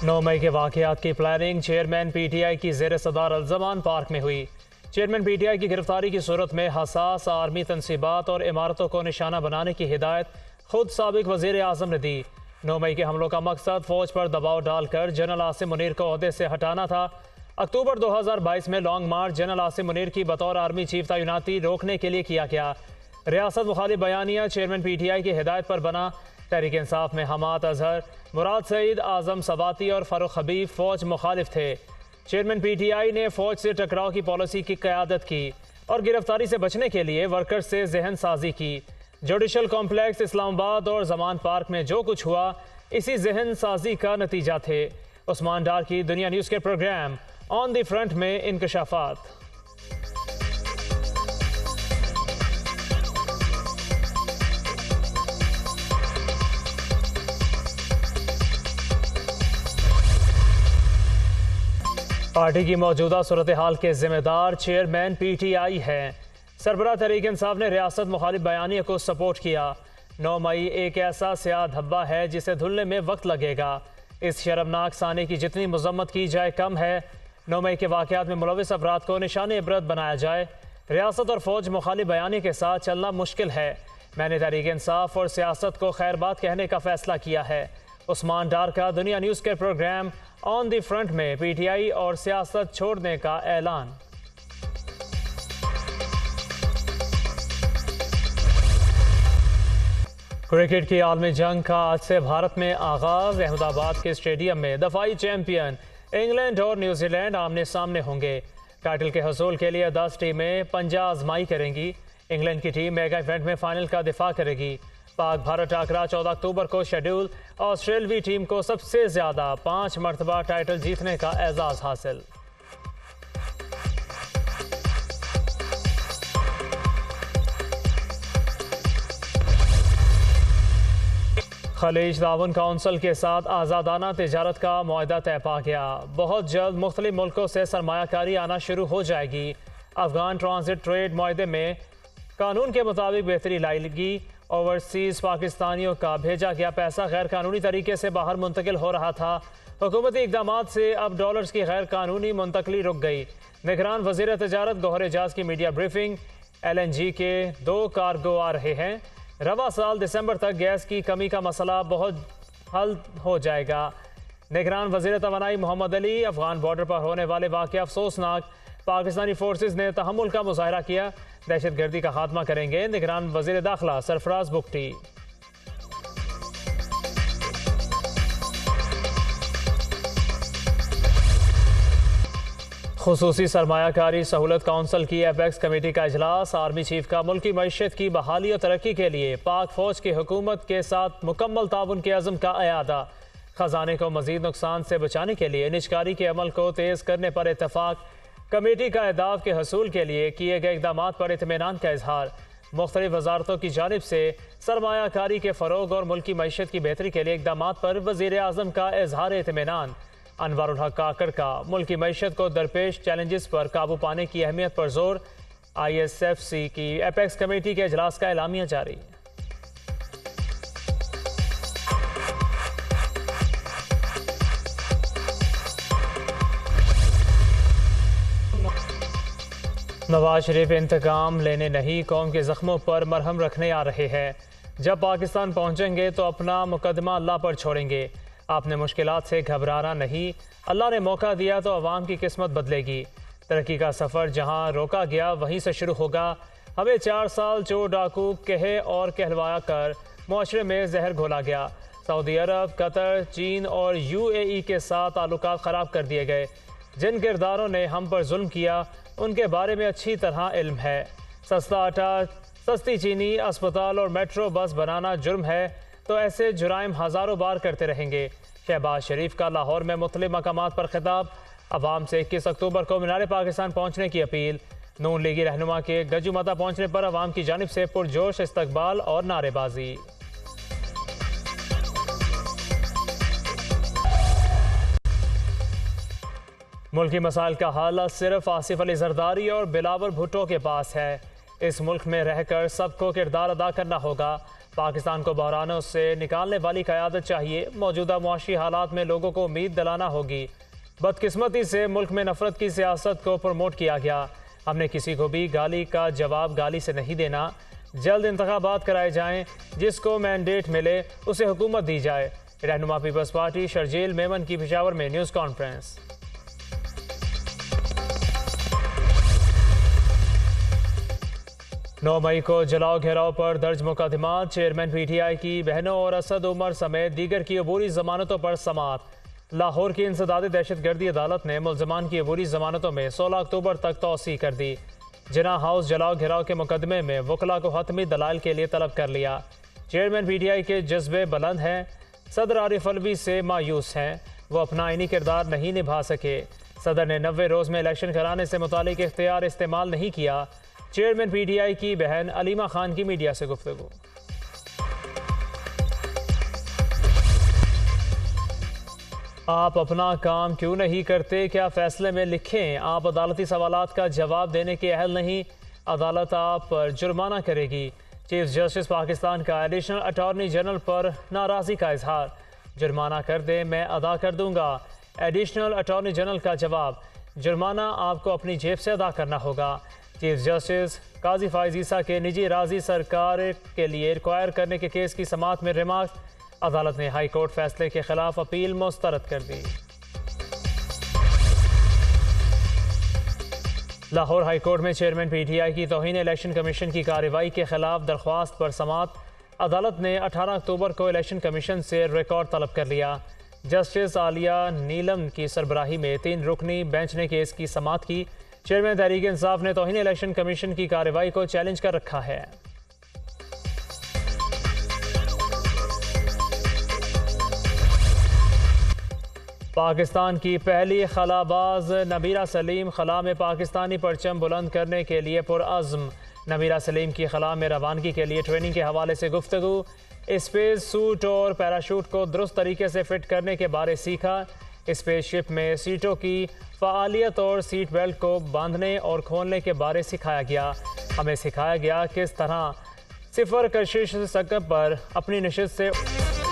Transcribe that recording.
9 मई के वाक़यात की planning chairman PTI की ज़ेर सदार अल-ज़मान पार्क में हुई। चेयरमैन PTI की गिरफ्तारी की सूरत में हसास आर्मी तनसीबात और इमारतों को निशाना बनाने की हिदायत खुद साबिक वज़ीर आज़म ने दी। 9 मई के हमलों का मकसद फ़ौज पर दबाव डालकर जनरल आसिम मुनीर को ओहदे से हटाना था। अक्टूबर 2022 में लॉन्ग मार्च जनरल आसिम मुनीर की बतौर आर्मी चीफ तैनाती रोकने के लिए किया गया। रियासत मुखालिफ बयानिया चेयरमैन PTI की हिदायत पर बना। तहरीक इंसाफ में हमाद अजहर, मुराद सईद, आज़म सबाती और फ़ारूक हबीब फ़ौज मुखालिफ थे। चेयरमैन PTI ने फ़ौज से टकराव की पॉलिसी की क़यादत की और गिरफ्तारी से बचने के लिए वर्कर्स से जहन साजी की। जुडिशल कॉम्प्लेक्स इस्लामाबाद और जमान पार्क में जो कुछ हुआ इसी जहन साजी का नतीजा थे। उस्मान डार की दुनिया न्यूज़ के प्रोग्राम ऑन द फ्रंट में इंकशाफात। पार्टी की मौजूदा सूरत हाल के जिम्मेदार चेयरमैन PTI हैं। सरबराह तहरीक इंसाफ ने रियासत मुखालिफ बयानिया को सपोर्ट किया। 9 मई एक ऐसा स्याह धब्बा है जिसे धुलने में वक्त लगेगा। इस शर्मनाक साने की जितनी मजम्मत की जाए कम है। 9 मई के वाक़यात में मुलविस अफराद को निशान इबरत बनाया जाए। रियासत और फ़ौज मुखालिफ बयानी के साथ चलना मुश्किल है। मैंने तहरीक इंसाफ और सियासत को खैर बात कहने का फ़ैसला किया है। उस्मान डार का दुनिया न्यूज़ के प्रोग्राम ऑन द फ्रंट में PTI और सियासत छोड़ने का ऐलान। क्रिकेट की आलमी जंग का आज से भारत में आगाज। अहमदाबाद के स्टेडियम में दफाई चैंपियन इंग्लैंड और न्यूजीलैंड आमने सामने होंगे। टाइटल के हसूल के लिए 10 टीमें पंजा आजमाई करेंगी। इंग्लैंड की टीम मेगा इवेंट में फाइनल का दिफा करेगी। पाक भारत टाकरा 14 अक्टूबर को शेड्यूल। ऑस्ट्रेलवी टीम को सबसे ज़्यादा 5 मरतबा टाइटल जीतने का एजाज़ हासिल। खलीज ताउन काउंसिल के साथ आज़ादाना तिजारत का मुआहदा तय पा गया। बहुत जल्द मुख्तलिफ मुल्कों से सरमायाकारी आना शुरू हो जाएगी। अफगान ट्रांजिट ट्रेड मुआहदे में कानून के मुताबिक बेहतरी लाएगी। ओवरसीज़ पाकिस्तानियों का भेजा गया पैसा गैर कानूनी तरीके से बाहर मुंतकिल हो रहा था। हुकूमती इक़दामात से अब डॉलर्स की गैर कानूनी मुंतकली रुक गई। निगरान वज़ीर तजारत गौहर एजाज की मीडिया ब्रीफिंग। LNG के 2 कार्गो आ रहे हैं। रवा साल दिसंबर तक गैस की कमी का मसला बहुत हल हो जाएगा। निगरान वज़ीर तवानाई मोहम्मद अली। अफगान बॉर्डर पर होने वाले वाक़या अफसोसनाक। पाकिस्तानी फोर्सेस ने तहम्मुल का मुजाहरा किया। दहशत गर्दी का खात्मा करेंगे। निगरान वज़ीर दाखिला सरफराज बुगटी। खुसूसी सरमायाकारी सहूलत काउंसिल की एपेक्स कमेटी का इजलास। आर्मी चीफ का मुल्की मईशत की बहाली और तरक्की के लिए पाक फौज की हुकूमत के साथ मुकम्मल ताउन के अज़म का अयादा। खजाने को मजीद नुकसान से बचाने के लिए निजकारी के अमल को तेज़ करने पर इतफाक। कमेटी का अहदाफ के हसूल के लिए किए गए इक़दाम पर इत्मीनान का इजहार। मुख्तलिफ वजारतों की जानिब से सरमायाकारी के फ़रोग और मुल्की मईशत की बेहतरी के लिए इक़दाम पर वज़ीर आज़म का इजहार इत्मीनान। अनवर उल हक काकड़ का मुल्की मईशत को दरपेश चैलेंजेस पर काबू पाने की अहमियत पर जोर। ISFC की एपेक्स कमेटी के इजलास का एलामिया जारी। नवाज शरीफ इंतकाम लेने नहीं, कौम के ज़ख्मों पर मरहम रखने आ रहे हैं। जब पाकिस्तान पहुंचेंगे तो अपना मुकदमा अल्लाह पर छोड़ेंगे। आपने मुश्किलात से घबराना नहीं। अल्लाह ने मौका दिया तो अवाम की किस्मत बदलेगी। तरक्की का सफ़र जहां रोका गया वहीं से शुरू होगा। हमें 4 साल चोर डाकू कहे और कहलवाया कर मुआशरे में जहर घोला गया। सऊदी अरब, कतर, चीन और UAE के साथ ताल्लुकात ख़राब कर दिए गए। जिन किरदारों ने हम पर जुल्म किया उनके बारे में अच्छी तरह इल्म है। सस्ता आटा, सस्ती चीनी, अस्पताल और मेट्रो बस बनाना जुर्म है तो ऐसे जुराइम हज़ारों बार करते रहेंगे। शहबाज शरीफ का लाहौर में मुख्तलिफ मकामात पर खिताब। अवाम से 21 अक्टूबर को मीनार पाकिस्तान पहुँचने की अपील। नून लीगी रहनुमा के गजू माता पहुँचने पर अवाम की जानिब से पुरजोश इस्तकबाल और नारेबाजी। मुल्की मसाइल का हल सिर्फ आसिफ अली जरदारी और बिलावल भुट्टो के पास है। इस मुल्क में रहकर सबको किरदार अदा करना होगा। पाकिस्तान को बहरानों से निकालने वाली क़यादत चाहिए। मौजूदा मुआशी हालात में लोगों को उम्मीद दिलाना होगी। बदकिस्मती से मुल्क में नफरत की सियासत को प्रमोट किया गया। हमने किसी को भी गाली का जवाब गाली से नहीं देना। जल्द इंतखाबात कराए जाएं, जिसको मैंडेट मिले उसे हुकूमत दी जाए। रहनुमा पीपल्स पार्टी शर्जील मेमन की पेशावर में न्यूज़ कॉन्फ्रेंस। 9 मई को जलाओ घेराव पर दर्ज मुकदमा। चेयरमैन PTI की बहनों और असद उमर समेत दीगर की अबूरी जमानतों पर समात। लाहौर की इंसदादी दहशतगर्दी अदालत ने मुलजमान की अबूरी जमानतों में 16 अक्टूबर तक तौसी कर दी। जिना हाउस जलाओ घेराव के मुकदमे में वकला को हतमी दलाल के लिए तलब कर लिया। चेयरमैन PTI के जज्बे बुलंद हैं। सदर आरिफ अलवी से मायूस हैं। वो अपना आईनी किरदार नहीं निभा सके। सदर ने 90 रोज़ में इलेक्शन कराने से मुतालिक इख्तियार इस्तेमाल नहीं किया। चेयरमैन PTI की बहन अलीमा खान की मीडिया से गुफ्तगू। आप अपना काम क्यों नहीं करते? क्या फैसले में लिखें? आप अदालती सवालात का जवाब देने के अहल नहीं। अदालत आप पर जुर्माना करेगी। चीफ जस्टिस पाकिस्तान का एडिशनल अटॉर्नी जनरल पर नाराज़गी का इजहार। जुर्माना कर दे, मैं अदा कर दूंगा। एडिशनल अटॉर्नी जनरल का जवाब, जुर्माना आपको अपनी जेब से अदा करना होगा। चीफ जस्टिस काजी फाइज ईसा के निजी राजी सरकार के लिए रिक्वायर करने के केस की समाअत में रिमार्क। अदालत ने हाई कोर्ट फैसले के खिलाफ अपील मुस्तरद कर दी। लाहौर हाई कोर्ट में चेयरमैन PTI की तौहीन इलेक्शन कमीशन की कार्रवाई के खिलाफ दरख्वास्त पर समाअत। अदालत ने 18 अक्टूबर को इलेक्शन कमीशन से रिकॉर्ड तलब कर लिया। जस्टिस आलिया नीलम की सरबराही में 3 रुकनी बेंच ने केस की समाअत की। चेयरमैन तहरीक इंसाफ ने तौहीन इलेक्शन कमीशन की कार्रवाई को चैलेंज कर रखा है। पाकिस्तान की पहली खलाबाज नबीरा सलीम खला में पाकिस्तानी परचम बुलंद करने के लिए पुरअज़्म। नबीरा सलीम की खला में रवानगी के लिए ट्रेनिंग के हवाले से गुफ्तगू। स्पेस सूट और पैराशूट को दुरुस्त तरीके से फिट करने के बारे सीखा। स्पेसशिप में सीटों की फ़आलियत और सीट बेल्ट को बांधने और खोलने के बारे सिखाया गया। हमें सिखाया गया किस तरह सिफर कशिश सकब पर अपनी नशिस्त से